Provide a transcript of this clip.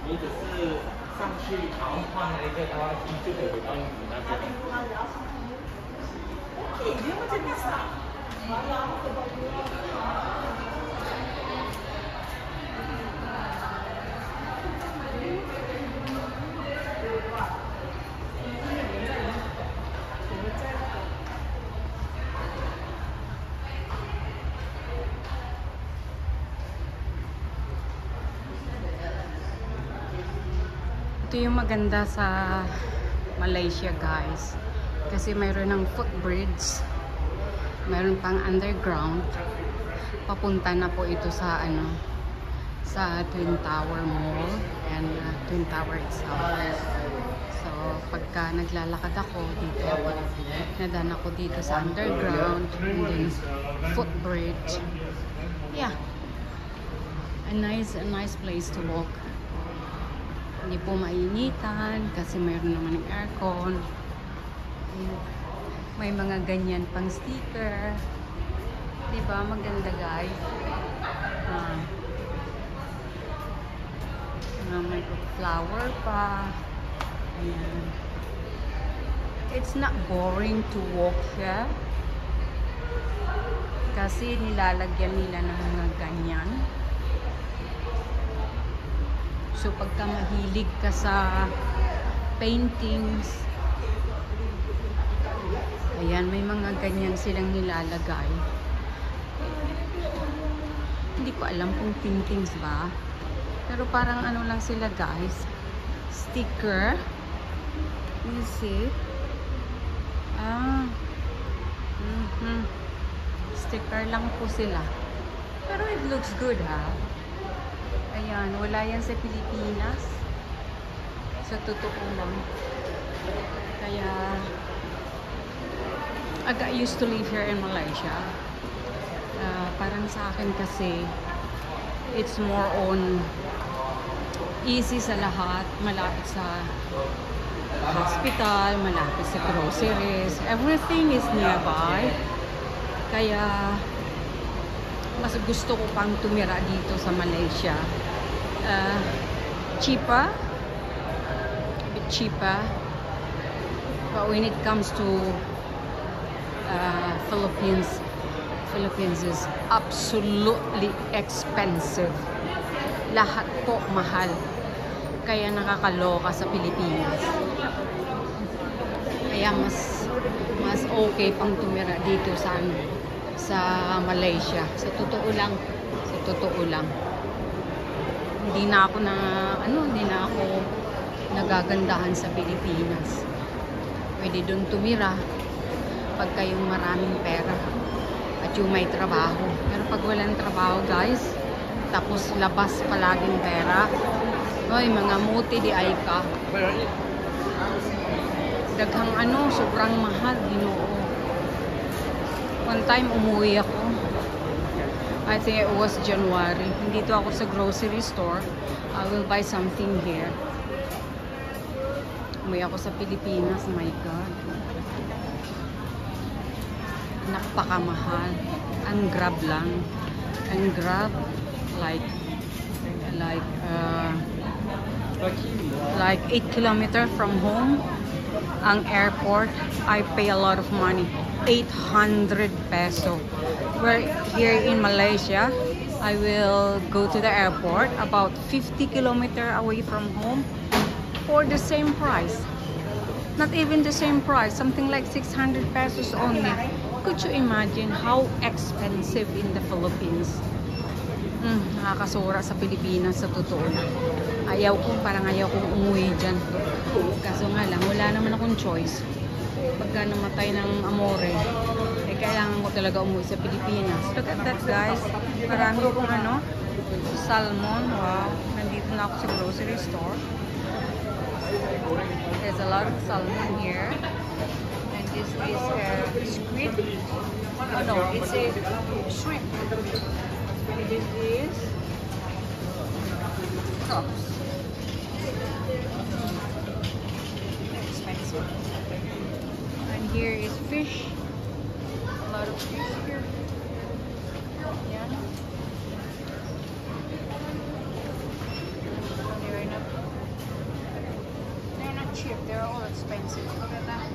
你只是上去好像换了一个搭机就可以回到你那边。Ito yung maganda sa Malaysia, guys. Kasi mayroon ng footbridge. Mayroon pang underground. Papunta na po ito sa sa Twin Tower Mall and Twin Tower itself. So, pagka naglalakad ako dito, nadaan ako dito sa underground and then footbridge. Yeah. A nice place to walk. Hindi po mainitan kasi mayroon naman ng aircon. May mga ganyan pang sticker. Diba? Maganda, guys. May flower pa. Ayan. It's not boring to walk here. Kasi nilalagyan nila ng mga ganyan. So, pagka mahilig ka sa paintings, ayan, may mga ganyan silang nilalagay. Hindi ko alam kung paintings ba. Pero parang ano lang sila, guys. Sticker. You see? Sticker lang po sila. Pero it looks good, ha? Ayan, wala yan sa Pilipinas. Sa totoo lang. Kaya, I got used to live here in Malaysia. Parang sa akin kasi, it's more on easy sa lahat. Malapit sa hospital, malapit sa groceries. Everything is nearby. Kaya, mas gusto ko pang tumira dito sa Malaysia. Cheaper. A bit cheaper. But when it comes to Philippines is absolutely expensive. Lahat po mahal. Kaya nakakaloka sa Pilipinas. Kaya mas okay pang tumira dito sa Malaysia. Sa totoo lang. Hindi na ako nagagandahan sa Pilipinas. Pwede doon tumira pag kayong maraming pera at yung may trabaho. Pero pag walang trabaho, guys, tapos labas palaging pera, ay, mga muti di ay ka. Daghang sobrang mahal, Ginoo. One time umuwi ako. I think it was January. Dito ako sa grocery store. I will buy something here. Umuwi ako sa Pilipinas. My God. Napakamahal. Ang Grab lang. Ang Grab like 8 kilometers from home. Ang airport, I pay a lot of money. 800 peso. Where here in Malaysia, I will go to the airport about 50 kilometers away from home for the same price. Not even the same price, something like 600 pesos only. Could you imagine how expensive in the Philippines? Nakakasura sa Pilipinas, sa totoo lang. Parang ayaw kong umuwi dyan. Kaso nga lang, wala naman akong choice. Pagka namatay ng amore, kailangan ko talaga umuwi sa Pilipinas. Look at that, guys. Marami kong salmon. Wow. Nandito na ako sa grocery store. There's a lot of salmon here. And this is squid. Oh no, it's a shrimp. And this is crops. Expensive. And here is fish. A lot of fish here. Yeah. cheap. They're all expensive. Look at that.